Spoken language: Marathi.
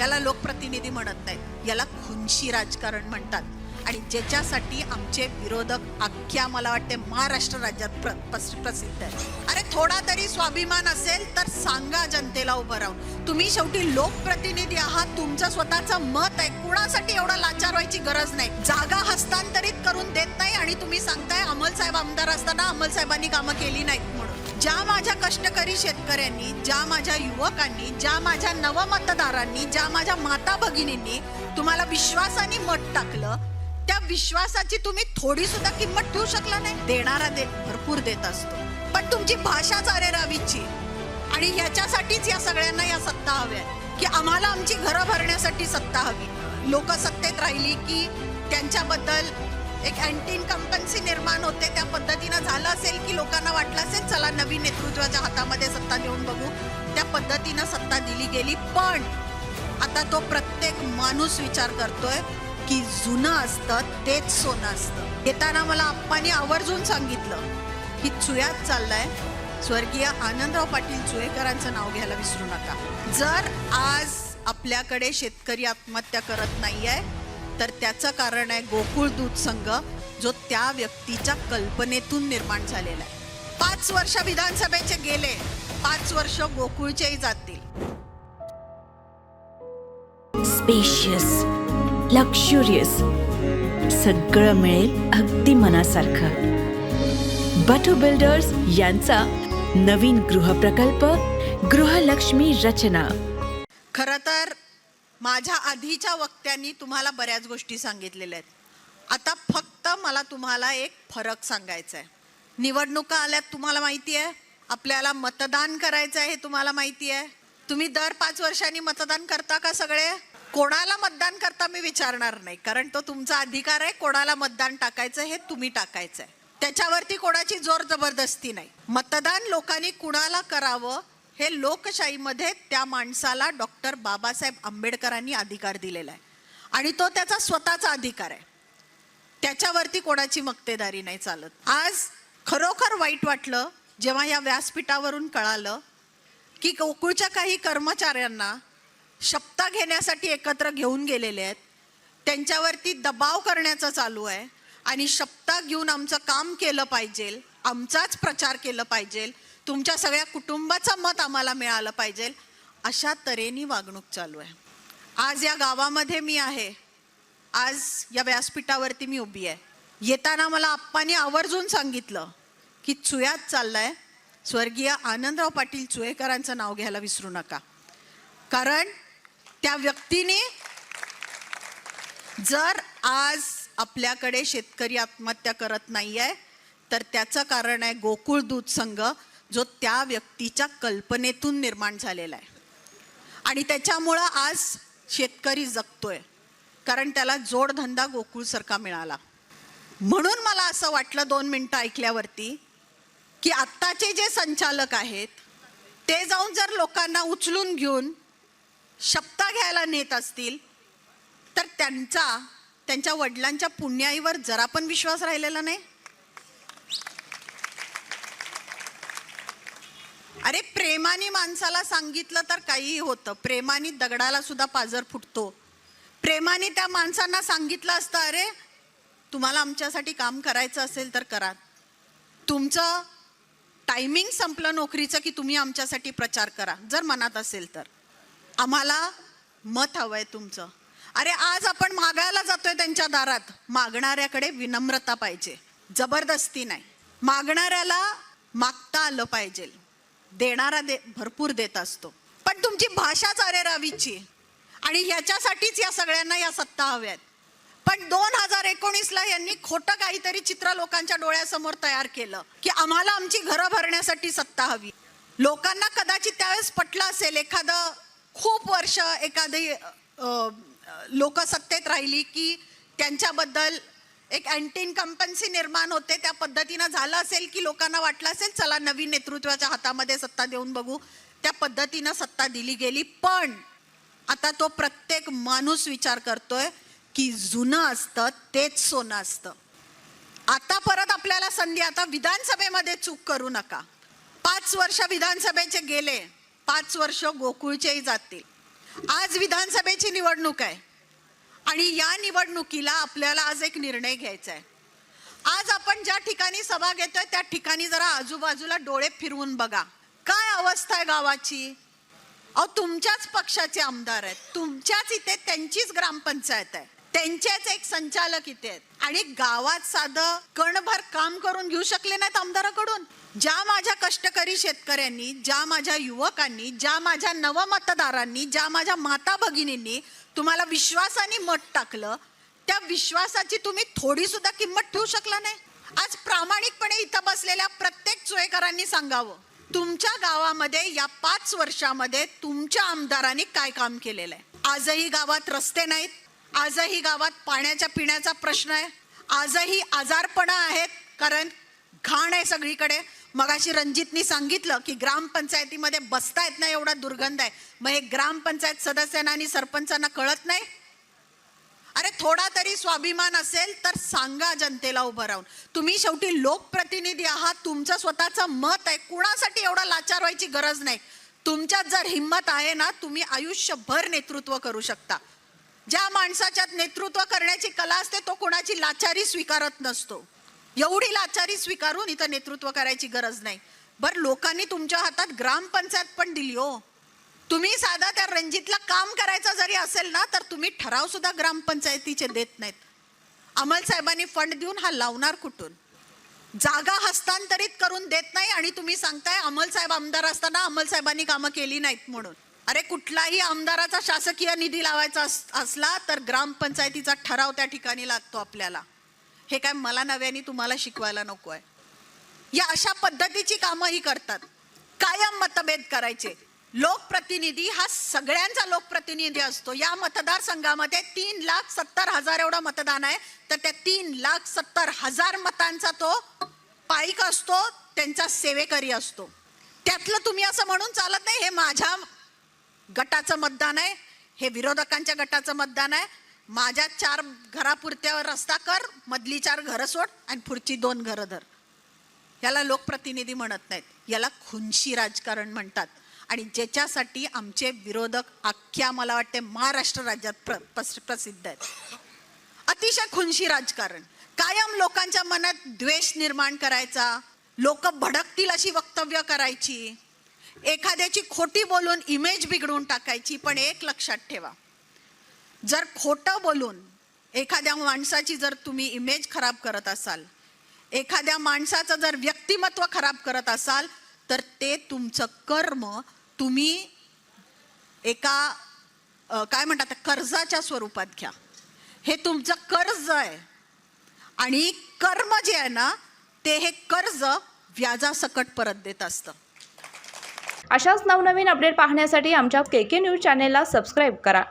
याला लोकप्रतिनिधी म्हणत नाहीत, याला खुनशी राजकारण म्हणतात. आणि ज्याच्यासाठी आमचे विरोधक अख्ख्या मला वाटते महाराष्ट्र राज्यात प्रसिद्ध आहे. अरे थोडा तरी स्वाभिमान असेल तर सांगा जनतेला उभं राहून. तुम्ही शेवटी लोकप्रतिनिधी आहात, तुमचं स्वतःचं मत आहे. कुणासाठी एवढा लाचार व्हायची गरज नाही. जागा हस्तांतरित करून देत नाही आणि तुम्ही सांगताय अमल साहेब आमदार असताना अमल साहेबांनी कामं केली नाहीत म्हणून. ज्या माझ्या कष्टकरी शेतकऱ्यांनी, ज्या माझ्या युवकांनी, ज्या माझ्या नवमतदारांनी, ज्या माझ्या माता भगिनींनी तुम्हाला विश्वासाने मत टाकलं, त्या विश्वासाची तुम्ही थोडी सुद्धा किंमत ठेवू शकला नाही. देणारा भरपूर देत असतो, पण तुमची भाषाच अरेरावीची. आणि याच्यासाठीच या सगळ्यांना या सत्ता हव्या की आम्हाला आमची घरं भरण्यासाठी सत्ता हवी. लोक सत्तेत राहिली की त्यांच्याबद्दल एक अँटी इन्कम्पन्सी निर्माण होते. त्या पद्धतीनं झालं असेल की लोकांना वाटलं असेल चला नवीन नेतृत्वाच्या हातामध्ये सत्ता देऊन बघू. त्या पद्धतीनं सत्ता दिली गेली. पण आता तो प्रत्येक माणूस विचार करतोय की जुनं असतं तेच सोनं असतं. येताना मला आप्पांनी आवर्जून सांगितलं की चुयात चाललाय, स्वर्गीय आनंदराव पाटील चुयेकरांचं नाव घ्यायला विसरू नका. जर आज आपल्याकडे शेतकरी आत्महत्या करत नाहीये तर त्याचं कारण आहे गोकुळ दूध संघ, जो त्या व्यक्तीच्या कल्पनेतून निर्माण झालेला आहे. 5 वर्ष विधानसभेचे गेले, 5 वर्ष गोकुळचेही जातील. स्पेशियस, लक्झुरियस, सगळं मिळेल अगदी मनासारखं. बटू बिल्डर्स यांचा नवीन गृहप्रकल्प गृहलक्ष्मी रचना. खरं तर माझ्या आधीच्या वक्त्यांनी तुम्हाला बऱ्याच गोष्टी सांगितलेल्या आहेत. आता फक्त मला तुम्हाला एक फरक सांगायचा आहे. निवडणुका आल्यात तुम्हाला माहिती आहे, आपल्याला मतदान करायचं आहे हे तुम्हाला माहिती आहे. तुम्ही दर 5 वर्षांनी मतदान करता का सगळे? कोणाला मतदान करता मी विचारणार नाही, कारण तो तुमचा अधिकार आहे. कोणाला मतदान टाकायचं हे तुम्ही टाकायचं आहे, त्याच्यावरती कोणाची जोर जबरदस्ती नाही. मतदान लोकांनी कुणाला करावं हे लोकशाहीमध्ये त्या माणसाला डॉक्टर बाबासाहेब आंबेडकरांनी अधिकार दिलेला आहे आणि तो त्याचा स्वतःचा अधिकार आहे. त्याच्यावरती कोणाची मक्तेदारी नाही चालत. आज खरोखर वाईट वाटलं जेव्हा या व्यासपीठावरून कळालं की गोकुळच्या काही कर्मचाऱ्यांना शपथा घेण्यासाठी एकत्र घेऊन गेलेले आहेत, त्यांच्यावरती दबाव करण्याचं चालू आहे आणि शपथा घेऊन आमचं काम केलं पाहिजे, आमचाच प्रचार केलं पाहिजे, तुमच्या सगळ्या कुटुंबाचं मत आम्हाला मिळालं पाहिजे, अशा तऱ्हेने वागणूक चालू आहे. आज या गावामध्ये मी आहे, आज या व्यासपीठावरती मी उभी आहे. येताना मला आप्पांनी आवर्जून सांगितलं की चुयात चाललाय, स्वर्गीय आनंदराव पाटील चुयेकरांचं नाव घ्यायला विसरू नका. कारण त्या व्यक्तीने जर आज आपल्याकडे शेतकरी आत्महत्या करत नाहीये तर त्याचं कारण आहे गोकुळ दूध संघ, जो त्या व्यक्तीच्या कल्पनेतून निर्माण झालेला आहे. आणि त्याच्यामुळं आज शेतकरी जगतोय, कारण त्याला जोडधंदा गोकुळसारखा मिळाला. म्हणून मला असं वाटलं 2 मिनिटं ऐकल्यावरती की आत्ताचे जे संचालक आहेत ते जाऊन जर लोकांना उचलून घेऊन शपथा घ्यायला नेत असतील तर त्यांच्या वडिलांच्या पुण्याईवर जरा पण विश्वास राहिलेला नाही. अरे प्रेमाने माणसाला सांगितलं तर काहीही होतं. प्रेमाने दगडाला सुद्धा पाझर फुटतो. प्रेमाने त्या माणसांना सांगितलं असतं, अरे तुम्हाला आमच्यासाठी काम करायचं असेल तर करा, तुमचं टायमिंग संपलं नोकरीचं की तुम्ही आमच्यासाठी प्रचार करा, जर मनात असेल तर. आम्हाला मत हवंय तुमचं. अरे आज आपण मागायला जातोय त्यांच्या दारात, मागणाऱ्याकडे विनम्रता पाहिजे, जबरदस्ती नाही. मागणाऱ्याला मागता आलं पाहिजे. देणारा भरपूर देत असतो, पण तुमची भाषाच अरेरावीची. आणि ह्याच्यासाठीच या सगळ्यांना या सत्ता हव्यात. पण 2019ला यांनी खोटं काहीतरी चित्र लोकांच्या डोळ्यासमोर तयार केलं की आम्हाला आमची घरं भरण्यासाठी सत्ता हवी. लोकांना कदाचित त्यावेळेस पटलं असेल, एखादं खूप वर्ष एखादी लोक सत्तेत राहिली की त्यांच्याबद्दल एक अँटी इन्कम्पन्सी निर्माण होते. त्या पद्धतीनं झालं असेल की लोकांना वाटलं असेल चला नवीन नेतृत्वाच्या हातामध्ये सत्ता देऊन बघू. त्या पद्धतीनं सत्ता दिली गेली. पण आता तो प्रत्येक माणूस विचार करतोय की जुनं असतं तेच सोनं असतं. आता परत आपल्याला संधी, आता विधानसभेमध्ये चूक करू नका. 5 वर्ष विधानसभेचे गेले, 5 वर्ष गोकुळचेही जातील. आज विधानसभेची निवडणूक आहे आणि या निवडणुकीला आपल्याला आज एक निर्णय घ्यायचा आहे. आज आपण ज्या ठिकाणी सभा घेतोय त्या ठिकाणी जरा आजूबाजूला डोळे फिरवून बघा. काय अवस्था आहे गावाची. अहो, तुमच्याच पक्षाचे आमदार आहेत, तुमच्याच इथे त्यांचीच ग्रामपंचायत आहे, त्यांचेच एक संचालक इथे आहेत आणि गावात साधं कणभर काम करून घेऊ शकले नाहीत आमदाराकडून. ज्या माझ्या कष्टकरी शेतकऱ्यांनी, ज्या माझ्या युवकांनी, ज्या माझ्या नवमतदारांनी, ज्या माझ्या माता भगिनींनी तुम्हाला विश्वासाने मत टाकलं, त्या विश्वासाची तुम्ही थोडी सुद्धा किंमत ठेवू शकला नाही. आज प्रामाणिकपणे इथं बसलेल्या प्रत्येक चोयकरांनी सांगावं, तुमच्या गावामध्ये या 5 वर्षामध्ये तुमच्या आमदारांनी काय काम केलेलं आहे. आजही गावात रस्ते नाहीत, आजही गावात पाण्याच्या पिण्याचा प्रश्न आहे, आजही आजारपणं आहेत, कारण घाण आहे सगळीकडे. मगाशी रणजितनी सांगितलं की ग्रामपंचायतीमध्ये बसता येत नाही, एवढा दुर्गंध आहे. मग हे ग्रामपंचायत सदस्यांना आणि सरपंचांना कळत नाही. अरे थोडा तरी स्वाभिमान असेल तर सांगा जनतेला उभं राहून. तुम्ही शेवटी लोकप्रतिनिधी आहात, तुमचं स्वतःचं मत आहे, कुणासाठी एवढा लाचार व्हायची गरज नाही. तुमच्यात जर हिंमत आहे ना, तुम्ही आयुष्यभर नेतृत्व करू शकता. ज्या माणसाच्यात नेतृत्व करण्याची कला असते तो कोणाची लाचारी स्वीकारत नसतो. एवढी लाचारी स्वीकारून इथं नेतृत्व करायची गरज नाही. बरं, लोकांनी तुमच्या हातात ग्रामपंचायत पण दिली हो. तुम्ही साधा त्या रणजितला काम करायचं जरी असेल ना, तर तुम्ही ठराव सुद्धा ग्रामपंचायतीचे देत नाहीत. अमल साहेबांनी फंड देऊन हा लावणार कुठून. जागा हस्तांतरित करून देत नाही आणि तुम्ही सांगताय अमल साहेब आमदार असताना अमल साहेबांनी कामं केली नाहीत म्हणून. अरे कुठलाही आमदाराचा शासकीय निधी लावायचा असला तर ग्रामपंचायतीचा ठराव त्या ठिकाणी लागतो आपल्याला. हे काय मला नव्याने तुम्हाला शिकवायला नको आहे. या अशा पद्धतीची कामं ही करतात. कायम मतभेद करायचे. लोकप्रतिनिधी हा सगळ्यांचा लोकप्रतिनिधी असतो. या मतदारसंघामध्ये 3,70,000 एवढं मतदान आहे, तर त्या 3,70,000 मतांचा तो पाईक असतो, त्यांचा सेवेकरी असतो. त्यातलं तुम्ही असं म्हणून चालत नाही हे माझ्या गटाचं मतदान आहे, हे विरोधकांच्या गटाचं मतदान आहे, माझ्या 4 घरापुरत्यावर रस्ता कर, मधली 4 घरं सोड आणि पुढची 2 घरं धर. याला लोकप्रतिनिधी म्हणत नाहीत, याला खुनशी राजकारण म्हणतात. आणि ज्याच्यासाठी आमचे विरोधक अख्ख्या मला वाटते महाराष्ट्र राज्यात प्रसिद्ध आहेत. अतिशय खुनशी राजकारण. कायम लोकांच्या मनात द्वेष निर्माण करायचा, लोक भडकतील अशी वक्तव्य करायची, एखाद्याची खोटी बोलून इमेज बिघडवून टाकायची. पण एक लक्षात ठेवा, जर खोटं बोलून एखाद्या माणसाची जर तुम्ही इमेज खराब करत असाल, एखाद्या माणसाचं जर व्यक्तिमत्व खराब करत असाल, तर ते तुमचं कर्म तुम्ही एका काय म्हणतात कर्जाच्या स्वरूपात घ्या. हे तुमचं कर्ज आहे आणि कर्म जे आहे ना, ते हे कर्ज व्याजासकट परत देत असतं. अशाच नवनवीन अपडेट पाहण्यासाठी आमच्या KK न्यूज चॅनेलला सबस्क्राईब करा.